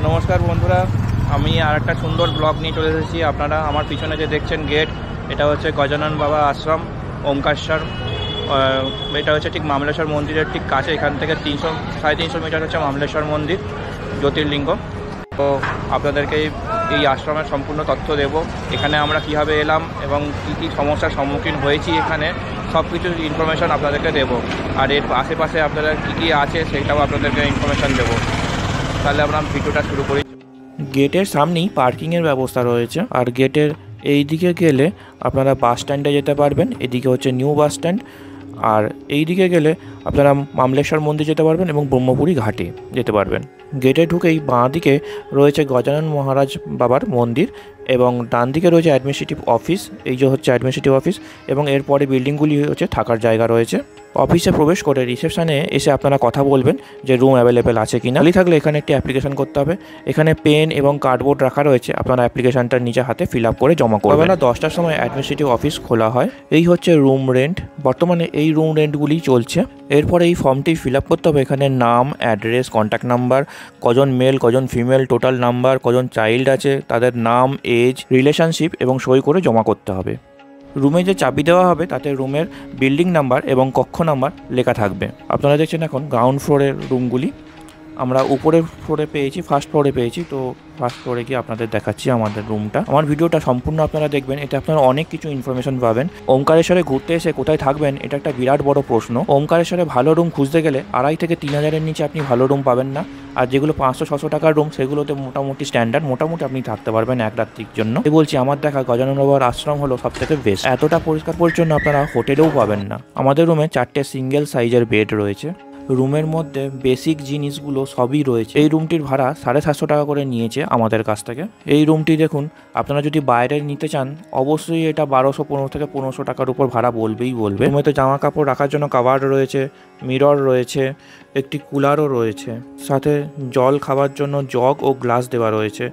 নমস্কার বন্ধুরা, আমি আর একটা সুন্দর ব্লগ নিয়ে চলে এসেছি। আপনারা আমার পিছনে যে দেখছেন গেট, এটা হচ্ছে গজানন বাবা আশ্রম ওমকারেশ্বর। এটা হচ্ছে ঠিক মামলেশ্বর মন্দিরের ঠিক কাছে। এখান থেকে 300-350 মিটার হচ্ছে মামলেশ্বর মন্দির জ্যোতির্লিঙ্গ। তো আপনাদেরকে এই আশ্রমের সম্পূর্ণ তথ্য দেব। এখানে আমরা কীভাবে এলাম এবং কী কী সমস্যার সম্মুখীন হয়েছি এখানে সব কিছু ইনফরমেশান আপনাদেরকে দেব। আর এর আশেপাশে আপনারা কী কী আছে সেটাও আপনাদেরকে ইনফরমেশান দেব। তাহলে আমরা ভিডিওটা শুরু করি। গেটের সামনেই পার্কিংয়ের ব্যবস্থা রয়েছে। আর গেটের এই দিকে গেলে আপনারা বাস স্ট্যান্ডে যেতে পারবেন। এদিকে হচ্ছে নিউ বাস স্ট্যান্ড। আর এই দিকে গেলে আপনারা মামলেশ্বর মন্দির যেতে পারবেন এবং ব্রহ্মপুরী ঘাটে যেতে পারবেন। গেটে ঢুকেই বাঁ দিকে রয়েছে গজানন মহারাজ বাবার মন্দির এবং ডান দিকে রয়েছে অ্যাডমিনিস্ট্রেটিভ অফিস। এই যে হচ্ছে অ্যাডমিনিস্ট্রেটিভ অফিস এবং এরপরে বিল্ডিংগুলি হচ্ছে থাকার জায়গা রয়েছে। অফিসে প্রবেশ করে রিসেপশানে এসে আপনারা কথা বলবেন যে রুম অ্যাভেলেবেল আছে কি না। খালি থাকলে এখানে একটি অ্যাপ্লিকেশন করতে হবে। এখানে পেন এবং কার্ডবোর্ড রাখা রয়েছে, আপনারা অ্যাপ্লিকেশনটা নিজে হাতে ফিল আপ করে জমা করবেন। বেলা 10টার সময় অ্যাডমিনিস্ট্রেটিভ অফিস খোলা হয়। এই হচ্ছে রুম রেন্ট, বর্তমানে এই রুম রেন্টগুলি চলছে। এরপরে এই ফর্মটি ফিল আপ করতে হবে। এখানে নাম, অ্যাড্রেস, কন্ট্যাক্ট নাম্বার, কজন মেল কজন ফিমেল, টোটাল নাম্বার, কজন চাইল্ড আছে, তাদের নাম, এজ, রিলেশনশিপ এবং সই করে জমা করতে হবে। রুমে যে চাবি দেওয়া হবে তাতে রুমের বিল্ডিং নাম্বার এবং কক্ষ নাম্বার লেখা থাকবে। আপনারা দেখছেন এখন গ্রাউন্ড ফ্লোরের রুমগুলি। আমরা উপরের ফ্লোরে পেয়েছি, ফার্স্ট ফ্লোরে পেয়েছি। তো ফার্স্ট ফ্লোরে গিয়ে আপনাদের দেখাচ্ছি আমাদের রুমটা। আমার ভিডিওটা সম্পূর্ণ আপনারা দেখবেন, এতে আপনারা অনেক কিছু ইনফরমেশন পাবেন। ওমকারেশ্বরে ঘুরতে এসে কোথায় থাকবেন এটা একটা বিরাট বড় প্রশ্ন। ওমকারেশ্বরে ভালো রুম খুঁজতে গেলে 2,500 থেকে 3,000-এর নিচে আপনি ভালো রুম পাবেন না। আর যেগুলো 500-600 টাকার রুম সেগুলোতে মোটামুটি স্ট্যান্ডার্ড, মোটামুটি আপনি থাকতে পারবেন এক রাত্রির জন্য। বলছি আমার দেখা গজানন বাবার আশ্রম হলো সব থেকে বেস্ট। এতটা পরিষ্কার পরিচ্ছন্ন আপনারা হোটেলেও পাবেন না। আমাদের রুমে 4টে সিঙ্গেল সাইজের বেড রয়েছে। রুমের মধ্যে বেসিক জিনিসগুলো সবই রয়েছে। এই রুমটির ভাড়া 750 টাকা করে নিয়েছে আমাদের কাছ থেকে। এই রুমটি দেখুন, আপনারা যদি বাইরে নিতে চান অবশ্যই এটা 1215 থেকে 1500 টাকার উপর ভাড়া বলবে। রুমেতে জামা কাপড় রাখার জন্য কাভার রয়েছে, মিরর রয়েছে, একটি কুলারও রয়েছে, সাথে জল খাওয়ার জন্য জগ ও গ্লাস দেওয়া রয়েছে।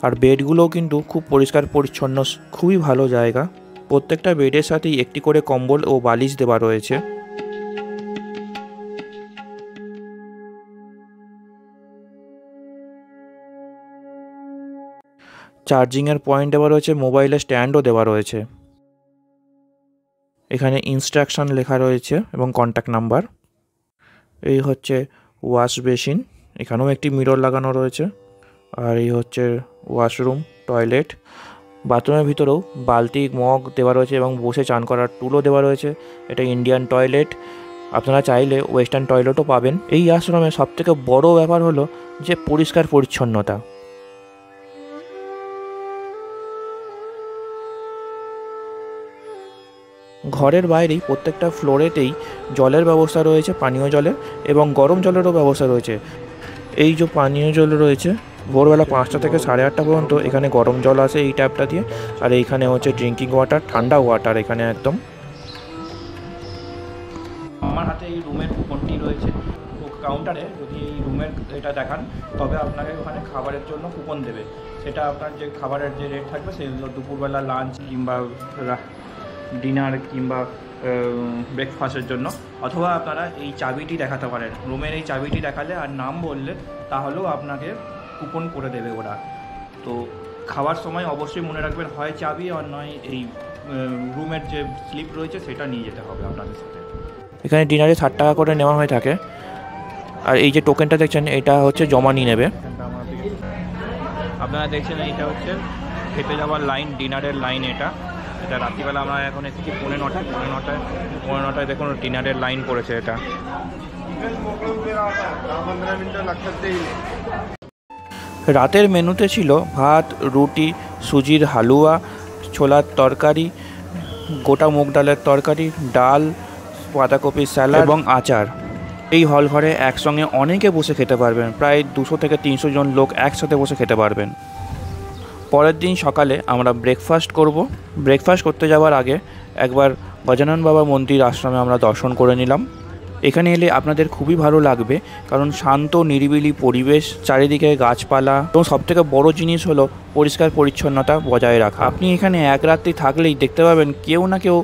আর বেডগুলোও কিন্তু খুব পরিষ্কার পরিচ্ছন্ন, খুবই ভালো জায়গা। প্রত্যেকটা বেডের সাথেই একটি করে কম্বল ও বালিশ দেওয়া রয়েছে। চার্জিংয়ের পয়েন্ট দেওয়া রয়েছে, মোবাইলের স্ট্যান্ডও দেওয়া রয়েছে। এখানে ইনস্ট্রাকশন লেখা রয়েছে এবং কন্ট্যাক্ট নাম্বার। এই হচ্ছে ওয়াশ বেসিন, এখানেও একটি মিরর লাগানো রয়েছে। আর এই হচ্ছে ওয়াশরুম, টয়লেট। বাথরুমের ভিতরেও বালতি, মগ দেওয়া রয়েছে এবং বসে চান করার টুলও দেওয়া রয়েছে। এটা ইন্ডিয়ান টয়লেট, আপনারা চাইলে ওয়েস্টার্ন টয়লেটও পাবেন। এই আশ্রমের সবথেকে বড় ব্যাপার হলো যে পরিষ্কার পরিচ্ছন্নতা। ঘরের বাইরেই প্রত্যেকটা ফ্লোরেতেই জলের ব্যবস্থা রয়েছে, পানীয় জলের এবং গরম জলেরও ব্যবস্থা রয়েছে। এই যে পানীয় জল রয়েছে, ভোরবেলা 5টা থেকে 8:30 পর্যন্ত এখানে গরম জল আসে এই ট্যাপটা দিয়ে। আর এইখানে হচ্ছে ড্রিঙ্কিং ওয়াটার, ঠান্ডা ওয়াটার এখানে একদম। আমার হাতে এই রুমের কুপনটি রয়েছে। কাউন্টারে যদি এই রুমের এটা দেখান তবে আপনাকে ওখানে খাবারের জন্য কুপন দেবে। সেটা আপনার যে খাবারের যে রেট থাকবে সেগুলো দুপুরবেলা লাঞ্চ কিংবা ডিনার কিংবা ব্রেকফাস্টের জন্য। অথবা আপনারা এই চাবিটি দেখাতে পারেন, রুমের এই চাবিটি দেখালে আর নাম বললে তাহলেও আপনাকে কুপন করে দেবে ওরা। তো খাওয়ার সময় অবশ্যই মনে রাখবেন, হয় চাবি আর নয় এই রুমের যে স্লিপ রয়েছে সেটা নিয়ে যেতে হবে আপনাদের সাথে। এখানে ডিনারে 60 টাকা করে নেওয়া হয়ে থাকে। আর এই যে টোকেনটা দেখছেন এটা হচ্ছে জমা নিয়ে নেবে। আপনারা দেখছেন এইটা হচ্ছে খেতে যাওয়ার লাইন, ডিনারের লাইন। এটা রাত্রিবেলা আমরা এখন এসেছি 9:30 দেখুন ডিনারের লাইন পড়েছে। এটা রাতের মেনুতে ছিল ভাত, রুটি, সুজির হালুয়া, ছোলার তরকারি, গোটা মুগ ডালের তরকারি, ডাল, বাঁধাকপির স্যালাড এবং আচার। এই হল ঘরে একসঙ্গে অনেকে বসে খেতে পারবেন, প্রায় 200 থেকে 300 জন লোক একসাথে বসে খেতে পারবেন। পরের দিন সকালে আমরা ব্রেকফাস্ট করব। ব্রেকফাস্ট করতে যাওয়ার আগে একবার গজানন বাবা মন্দির আশ্রমে আমরা দর্শন করে নিলাম। এখানে এলে আপনাদের খুবই ভালো লাগবে, কারণ শান্ত নিরিবিলি পরিবেশ, চারিদিকে গাছপালা এবং সবথেকে বড় জিনিস হলো পরিষ্কার পরিচ্ছন্নতা বজায় রাখা। আপনি এখানে এক রাত্রি থাকলেই দেখতে পাবেন কেউ না কেউ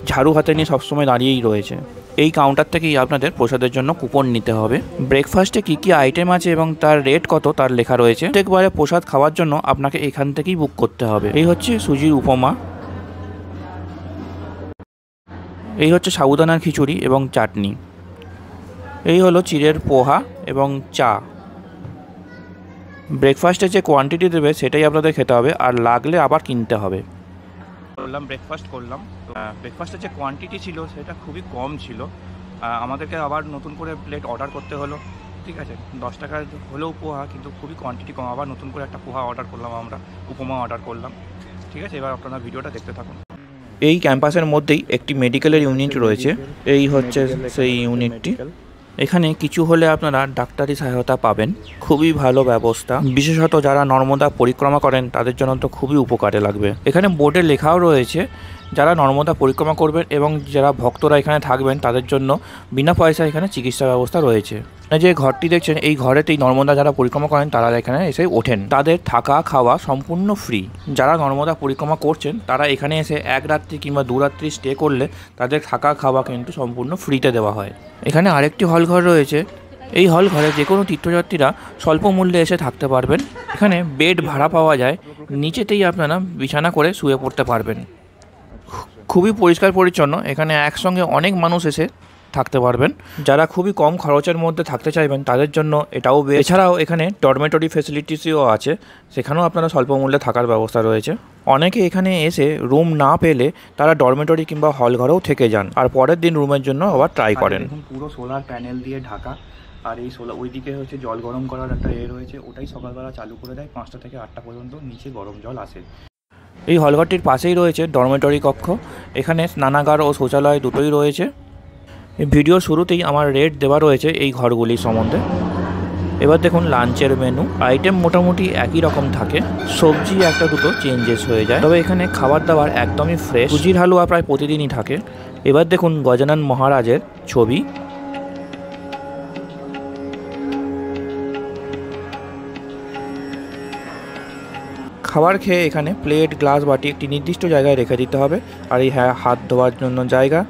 ঝাড়ু হাতে নিয়ে সবসময় দাঁড়িয়েই রয়েছে। এই কাউন্টার থেকেই আপনাদের প্রসাদের জন্য কুপন নিতে হবে। ব্রেকফাস্টে কী কী আইটেম আছে এবং তার রেট কত তার লেখা রয়েছে। প্রত্যেকবারে প্রসাদ খাওয়ার জন্য আপনাকে এখান থেকেই বুক করতে হবে। এই হচ্ছে সুজির উপমা, এই হচ্ছে সাবুদানার খিচুড়ি এবং চাটনি, এই হলো চিড়ের পোহা এবং চা। ব্রেকফাস্টে যে কোয়ান্টিটি দেবে সেটাই আপনাদের খেতে হবে, আর লাগলে আবার কিনতে হবে। ব্রেকফাস্ট করলাম, তো ব্রেকফাস্টের যে কোয়ান্টিটি ছিল সেটা খুবই কম ছিল, আমাদেরকে আবার নতুন করে প্লেট অর্ডার করতে হলো। ঠিক আছে, 10 টাকা হলেও পোহা, কিন্তু খুবই কোয়ান্টিটি কম। আবার নতুন করে একটা পোহা অর্ডার করলাম, আমরা উপমা অর্ডার করলাম। ঠিক আছে, এবার আপনারা ভিডিওটা দেখতে থাকুন। এই ক্যাম্পাসের মধ্যেই একটি মেডিকেলের ইউনিট রয়েছে, এই হচ্ছে সেই ইউনিটটি। এখানে কিছু হলে আপনারা ডাক্তারি সহায়তা পাবেন, খুবই ভালো ব্যবস্থা। বিশেষত যারা নর্মদা পরিক্রমা করেন তাদের জন্য তো খুবই উপকারে লাগবে। এখানে বোর্ডে লেখাও রয়েছে যারা নর্মদা পরিক্রমা করবেন এবং যারা ভক্তরা এখানে থাকবেন তাদের জন্য বিনা পয়সায় এখানে চিকিৎসা ব্যবস্থা রয়েছে। যে ঘরটি দেখছেন এই ঘরেতেই নর্মদা যারা পরিক্রমা করেন তারা এখানে এসে ওঠেন, তাদের থাকা খাওয়া সম্পূর্ণ ফ্রি। যারা নর্মদা পরিক্রমা করছেন তারা এখানে এসে 1 রাত্রি কিংবা 2 রাত্রি স্টে করলে তাদের থাকা খাওয়া কিন্তু সম্পূর্ণ ফ্রিতে দেওয়া হয়। এখানে আরেকটি হল ঘর রয়েছে, এই হল ঘরে যে কোনো তীর্থযাত্রীরা স্বল্প মূল্যে এসে থাকতে পারবেন। এখানে বেড ভাড়া পাওয়া যায়, নিচেতেই আপনারা বিছানা করে শুয়ে পড়তে পারবেন। খুবই পরিষ্কার পরিচ্ছন্ন, এখানে একসঙ্গে অনেক মানুষ এসে থাকতে পারবেন। যারা খুবই কম খরচের মধ্যে থাকতে চাইবেন তাদের জন্য এটাও বেশ। এছাড়াও এখানে ডরমেটরি ফেসিলিটিসও আছে, সেখানেও আপনারা স্বল্প মূল্যে থাকার ব্যবস্থা রয়েছে। অনেকে এখানে এসে রুম না পেলে তারা ডরমেটরি কিংবা হল ঘরেও থেকে যান, আর পরের দিন রুমের জন্য আবার ট্রাই করেন। পুরো সোলার প্যানেল দিয়ে ঢাকা, আর এই সোলার ওইদিকে হচ্ছে জল গরম করার একটা রয়েছে, ওটাই সকালবেলা চালু করে দেয়, 5টা থেকে 8টা পর্যন্ত নিচে গরম জল আসে। এই হলঘরটির পাশেই রয়েছে ডরমেটরি কক্ষ, এখানে স্নানাগার ও শৌচালয় দুটোই রয়েছে। এই ভিডিওর শুরুতেই আমার রেট দেওয়া রয়েছে এই ঘরগুলির সম্বন্ধে। এবার দেখুন লাঞ্চের মেনু। আইটেম মোটামুটি একই রকম থাকে, সবজি একটা দুটো চেঞ্জেস হয়ে যায়, তবে এখানে খাবার দাবার একদমই ফ্রেশ। সুজির হালুয়া প্রায় প্রতিদিনই থাকে। এবার দেখুন গজানন মহারাজের ছবি। খাবার খেয়ে এখানে প্লেট গ্লাস বাটি একটি নির্দিষ্ট জায়গায় রেখে দিতে হবে, আর এই হাত ধোয়ার জন্য জায়গা,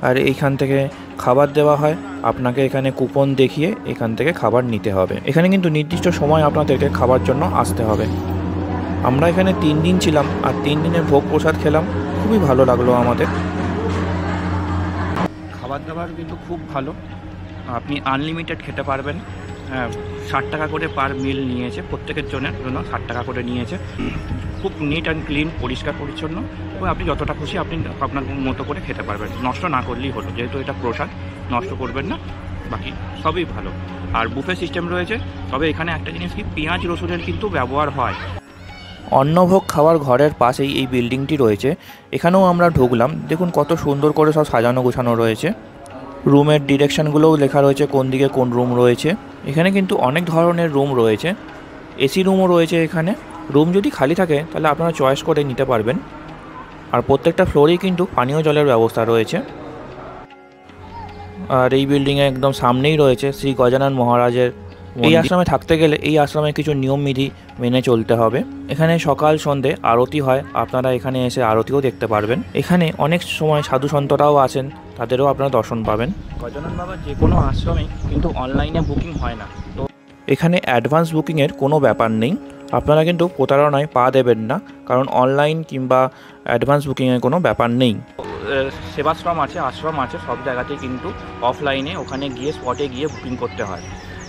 আর এইখান থেকে খাবার দেওয়া হয়। আপনাকে এখানে কুপন দেখিয়ে এখান থেকে খাবার নিতে হবে। এখানে কিন্তু নির্দিষ্ট সময় আপনাদেরকে খাবার জন্য আসতে হবে। আমরা এখানে 3 দিন ছিলাম, আর 3 দিনের ভোগ প্রসাদ খেলাম, খুবই ভালো লাগলো আমাদের। খাবার দাবার কিন্তু খুব ভালো, আপনি আনলিমিটেড খেতে পারবেন। 60 টাকা করে পার মিল নিয়েছে, প্রত্যেকের জন্য 60 টাকা করে নিয়েছে। খুব নিট অ্যান্ড ক্লিন, পরিষ্কার পরিচ্ছন্ন, এবং আপনি যতটা খুশি আপনি আপনার মতো করে খেতে পারবেন, নষ্ট না করলেই হলো। যেহেতু এটা প্রসাদ, নষ্ট করবেন না, বাকি সবই ভালো। আর বুফে সিস্টেম রয়েছে, তবে এখানে একটা জিনিস কি, পেঁয়াজ রসুনের কিন্তু ব্যবহার হয়। অন্নভোগ খাওয়ার ঘরের পাশেই এই বিল্ডিংটি রয়েছে, এখানেও আমরা ঢুকলাম। দেখুন কত সুন্দর করে সব সাজানো গোছানো রয়েছে, রুমের ডিরেকশানগুলোও লেখা রয়েছে কোন দিকে কোন রুম রয়েছে। এখানে কিন্তু অনেক ধরনের রুম রয়েছে, এসি রুমও রয়েছে এখানে। রুম যদি খালি থাকে তাহলে আপনারা চয়েস করে নিতে পারবেন। আর প্রত্যেকটা ফ্লোরেই কিন্তু পানীয় জলের ব্যবস্থা রয়েছে। আর এই বিল্ডিংয়ে একদম সামনেই রয়েছে শ্রী গজানন মহারাজের। এই আশ্রমে থাকতে গেলে এই আশ্রমে কিছু নিয়মবিধি মেনে চলতে হবে। এখানে সকাল সন্ধে আরতি হয়, আপনারা এখানে এসে আরতিও দেখতে পারবেন। এখানে অনেক সময় সাধু সন্তরাও আসেন, তাদেরও আপনারা দর্শন পাবেন। গজানন বাবার যে কোনো আশ্রমে কিন্তু অনলাইনে বুকিং হয় না, তো এখানে অ্যাডভান্স বুকিংয়ের কোনো ব্যাপার নেই। আপনারা কিন্তু প্রতারণায় পা দেবেন না, কারণ অনলাইন কিংবা অ্যাডভান্স বুকিংয়ের কোনো ব্যাপার নেই। সেবাশ্রম আছে, আশ্রম আছে, সব জায়গাতেই কিন্তু অফলাইনে ওখানে গিয়ে স্পটে গিয়ে বুকিং করতে হয়।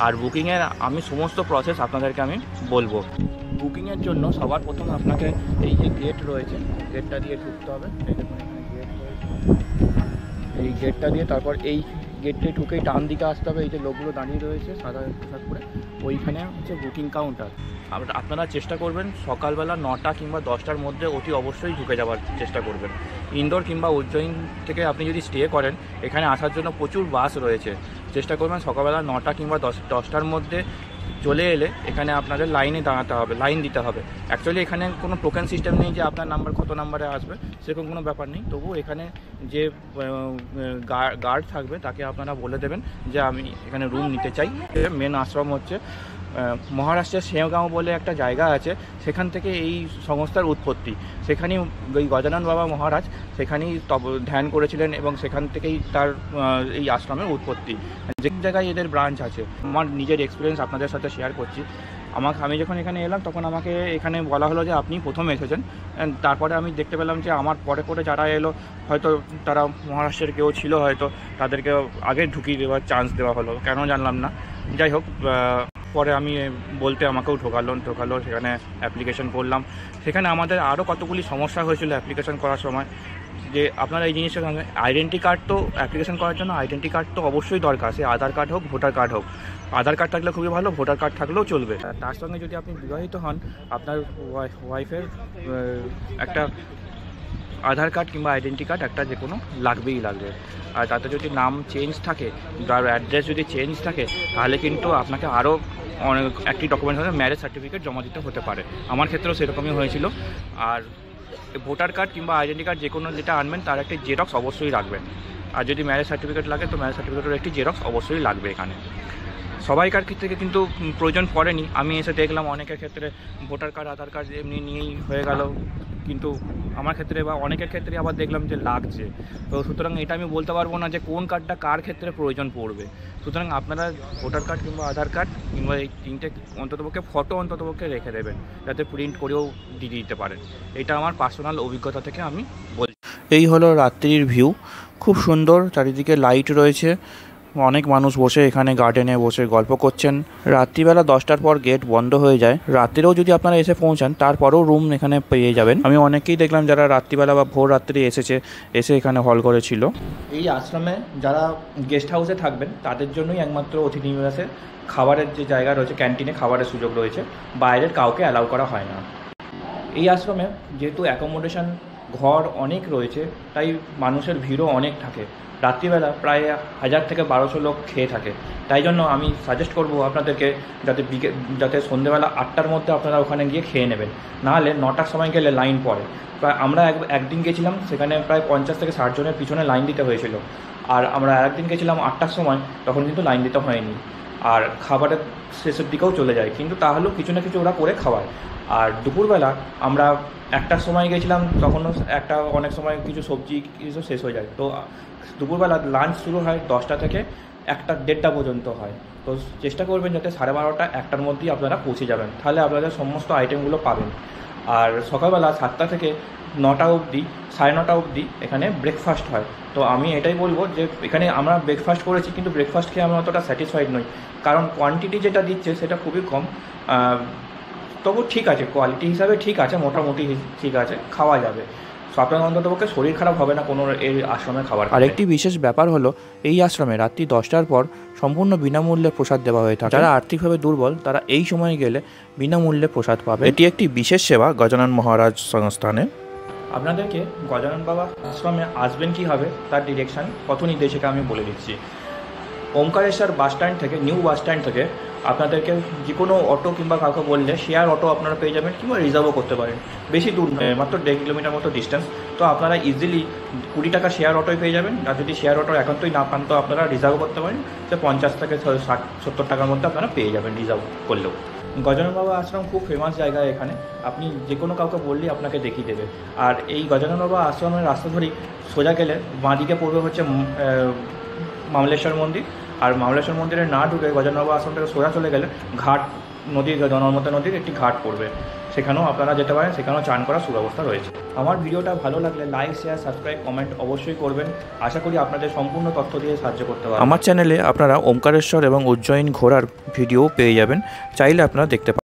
আর বুকিংয়ের আমি সমস্ত প্রসেস আপনাদেরকে আমি বলবো। বুকিংয়ের জন্য সবার প্রথম আপনাকে এই যে গেট রয়েছে, গেটটা দিয়ে ঢুকতে হবে। এই দেখুন এখানে গেট রয়েছে, এই গেটটা দিয়ে তারপর এই গেটে ঢুকেই ডান দিকে আসতে হবে। এই যে লোকগুলো দাঁড়িয়ে রয়েছে সাদা পোশাক পরে, ওইখানে হচ্ছে বুকিং কাউন্টার। আপনারা চেষ্টা করবেন সকালবেলা 9টা কিংবা 10টার মধ্যে অতি অবশ্যই ঢুকে যাওয়ার চেষ্টা করবেন। ইন্দোর কিংবা উজ্জয়িন থেকে আপনি যদি স্টে করেন, এখানে আসার জন্য প্রচুর বাস রয়েছে। চেষ্টা করবেন সকালবেলা 9টা কিংবা 10টার মধ্যে চলে এলে এখানে আপনাদের লাইনে দাঁড়াতে হবে, লাইন দিতে হবে। অ্যাকচুয়ালি এখানে কোনো টোকেন সিস্টেম নেই যে আপনার নাম্বার কত নাম্বারে আসবে, সেরকম কোনো ব্যাপার নেই। তবু এখানে যে গার্ড থাকবে তাকে আপনারা বলে দেবেন যে আমি এখানে রুম নিতে চাই। মেন আশ্রম হচ্ছে মহারাষ্ট্রের শেওগাঁও বলে একটা জায়গা আছে, সেখান থেকে এই সংস্থার উৎপত্তি। সেখানেই ওই গজানন বাবা মহারাজ সেখানেই ধ্যান করেছিলেন এবং সেখান থেকেই তার এই আশ্রমের উৎপত্তি। যে জায়গায় এদের ব্রাঞ্চ আছে, আমার নিজের এক্সপিরিয়েন্স আপনাদের সাথে শেয়ার করছি। আমি যখন এখানে এলাম তখন আমাকে এখানে বলা হলো যে আপনি প্রথম এসেছেন। তারপরে আমি দেখতে পেলাম যে আমার পরে যারা এলো হয়তো তারা মহারাষ্ট্রের কেউ ছিল, হয়তো তাদেরকে আগে ঢুকিয়ে দেওয়ার চান্স দেওয়া হলো, কেন জানলাম না। যাই হোক, পরে আমি বলতে আমাকেও ঢোকালো, সেখানে অ্যাপ্লিকেশন করলাম। সেখানে আমাদের আরও কতগুলি সমস্যা হয়েছিল অ্যাপ্লিকেশন করার সময়, যে আপনারা এই জিনিসটা আইডেন্টি কার্ড তো অ্যাপ্লিকেশন করার জন্য আইডেন্টি কার্ড তো অবশ্যই দরকার, সে আধার কার্ড হোক ভোটার কার্ড হোক। আধার কার্ড থাকলে খুবই ভালো, ভোটার কার্ড থাকলেও চলবে। তার সঙ্গে যদি আপনি বিবাহিত হন, আপনার ওয়াইফের একটা আধার কার্ড কিংবা আইডেন্টি কার্ড একটা যে কোনো লাগবেই লাগবে। আর তাতে যদি নাম চেঞ্জ থাকে, তার অ্যাড্রেস যদি চেঞ্জ থাকে, তাহলে কিন্তু আপনাকে আরও অনেক একটি ডকুমেন্ট হলে ম্যারেজ সার্টিফিকেট জমা দিতে হতে পারে। আমার ক্ষেত্রেও সেরকমই হয়েছিল। আর ভোটার কার্ড কিংবা আইডেন্টি কার্ড যে কোনো যেটা আনবেন তার একটি জেরক্স অবশ্যই রাখবেন। আর যদি ম্যারেজ সার্টিফিকেট লাগে তো ম্যারেজ সার্টিফিকেটের একটি জেরক্স অবশ্যই লাগবে এখানে। সবাইকার ক্ষেত্রে কিন্তু প্রয়োজন পড়েনি। আমি এসে দেখলাম অনেকের ক্ষেত্রে ভোটার কার্ড আধার কার্ড এমনি নিয়েই হয়ে গেল, কিন্তু আমার ক্ষেত্রে বা অনেকের ক্ষেত্রে আবার দেখলাম যে লাগছে। তো সুতরাং এটা আমি বলতে পারবো না যে কোন কার্ডটা কার ক্ষেত্রে প্রয়োজন পড়বে। সুতরাং আপনারা ভোটার কার্ড কিংবা আধার কার্ড কিংবা এই তিনটে অন্ততপক্ষে ফটো অন্ততপক্ষে রেখে দেবেন, যাতে প্রিন্ট করেও দিয়ে দিতে পারেন। এটা আমার পার্সোনাল অভিজ্ঞতা থেকে আমি বলছি। এই হলো রাত্রির ভিউ, খুব সুন্দর, চারিদিকে লাইট রয়েছে, অনেক মানুষ বসে এখানে গার্ডেনে বসে গল্প করছেন। রাত্রিবেলা 10টার পর গেট বন্ধ হয়ে যায়। রাত্রিরেও যদি আপনারা এসে পৌঁছান তারপরেও রুম এখানে পেয়ে যাবেন। আমি অনেকেই দেখলাম যারা রাত্রিবেলা বা ভোর রাত্রি এসে এখানে হল করেছিল। এই আশ্রমে যারা গেস্ট হাউসে থাকবেন তাদের জন্যই একমাত্র অতিথি নিবাসে খাবারের যে জায়গা রয়েছে, ক্যান্টিনে খাবারের সুযোগ রয়েছে, বাইরের কাউকে অ্যালাউ করা হয় না। এই আশ্রমে যেহেতু অ্যাকোমোডেশন ঘর অনেক রয়েছে, তাই মানুষের ভিড়ও অনেক থাকে। রাত্রিবেলা প্রায় 1000 থেকে 1200 লোক খেয়ে থাকে। তাই জন্য আমি সাজেস্ট করব আপনাদেরকে যাতে সন্ধ্যেবেলা 8টার মধ্যে আপনারা ওখানে গিয়ে খেয়ে নেবেন, নাহলে 9টার সময় গেলে লাইন পড়ে। প্রায় আমরা একদিন গেছিলাম, সেখানে প্রায় 50 থেকে 60 জনের পিছনে লাইন দিতে হয়েছিল। আর আমরা আরেকদিন গেছিলাম 8টার সময়, তখন কিন্তু লাইন দিতে হয়নি। আর খাবারের শেষের দিকেও চলে যায়, কিন্তু তাহলেও কিছু না কিছু ওরা করে খাওয়ায়। আর দুপুরবেলা আমরা 1টার সময় গেছিলাম, তখনও অনেক সময় কিছু সবজি কিছু শেষ হয়ে যায়। তো দুপুরবেলা লাঞ্চ শুরু হয় 10টা থেকে 1টা-1:30টা পর্যন্ত হয়। তো চেষ্টা করবেন যাতে 12:30 1টার মধ্যেই আপনারা পৌঁছে যাবেন, তাহলে আপনারা সমস্ত আইটেমগুলো পাবেন। আর সকালবেলা 7টা থেকে 9টা অবধি, 9:30 অবধি এখানে ব্রেকফাস্ট হয়। তো আমি এটাই বলবো যে এখানে আমরা ব্রেকফাস্ট করেছি, কিন্তু ব্রেকফাস্ট খেয়ে আমরা অতটা স্যাটিসফাইড নই, কারণ কোয়ান্টিটি যেটা দিচ্ছে সেটা খুবই কম। তবু ঠিক আছে, কোয়ালিটি হিসাবে ঠিক আছে, মোটামুটি ঠিক আছে, খাওয়া যাবে। আপনার অন্ততপক্ষে শরীর খারাপ হবে না কোনো এই আশ্রমে খাবার। আরেকটি বিশেষ ব্যাপার হলো, এই আশ্রমে রাত্রি 10টার পর সম্পূর্ণ বিনামূল্যে প্রসাদ দেওয়া হয়ে থাকে। যারা আর্থিকভাবে দুর্বল তারা এই সময় গেলে বিনামূল্যে প্রসাদ পাবে। এটি একটি বিশেষ সেবা গজানন মহারাজ সংস্থানে। আপনাদেরকে গজানন বাবা আশ্রমে আসবেন কীভাবে তার ডিরেকশান, পথ নির্দেশিকা আমি বলে দিচ্ছি। ওমকারেশ্বর বাস স্ট্যান্ড থেকে, নিউ বাস স্ট্যান্ড থেকে আপনাদেরকে যে কোনো অটো কিংবা কাউকে বললে শেয়ার অটো আপনারা পেয়ে যাবেন, কিংবা রিজার্ভও করতে পারেন। বেশি দূর নয়, মাত্র 1.5 কিলোমিটার মতো ডিস্টেন্স। তো আপনারা ইজিলি 20 টাকা শেয়ার অটোয় পেয়ে যাবেন। আর যদি শেয়ার অটো একান্তই না পান তো আপনারা রিজার্ভ করতে পারেন, সে 50 থেকে 60-70 টাকার মধ্যে আপনারা পেয়ে যাবেন রিজার্ভ করলেও। গজানন বাবা আশ্রম খুব ফেমাস জায়গা, এখানে আপনি যে কোনো কাউকে বললেই আপনাকে দেখিয়ে দেবে। আর এই গজানন বাবা আশ্রমের রাস্তা ধরেই সোজা গেলে বাঁদিকে পড়বে হচ্ছে মামলেশ্বর মন্দির। আর মামলেশ্বর মন্দিরে না ঢুকে গজানন বাবা আশ্রম থেকে সোজা চলে গেলে ঘাট নদীর, নর্মদা নদীর একটি ঘাট পড়বে, সেখানেও আপনারা যেতে পারেন, সেখানেও চান করার সুব্যবস্থা রয়েছে। আমার ভিডিওটা ভালো লাগলে লাইক, শেয়ার, সাবস্ক্রাইব, কমেন্ট অবশ্যই করবেন। আশা করি আপনাদের সম্পূর্ণ তথ্য দিয়ে সাহায্য করতে পারবেন। আমার চ্যানেলে আপনারা ওমকারেশ্বর এবং উজ্জয়িন ঘোরার ভিডিও পেয়ে যাবেন, চাইলে আপনারা দেখতে পারেন।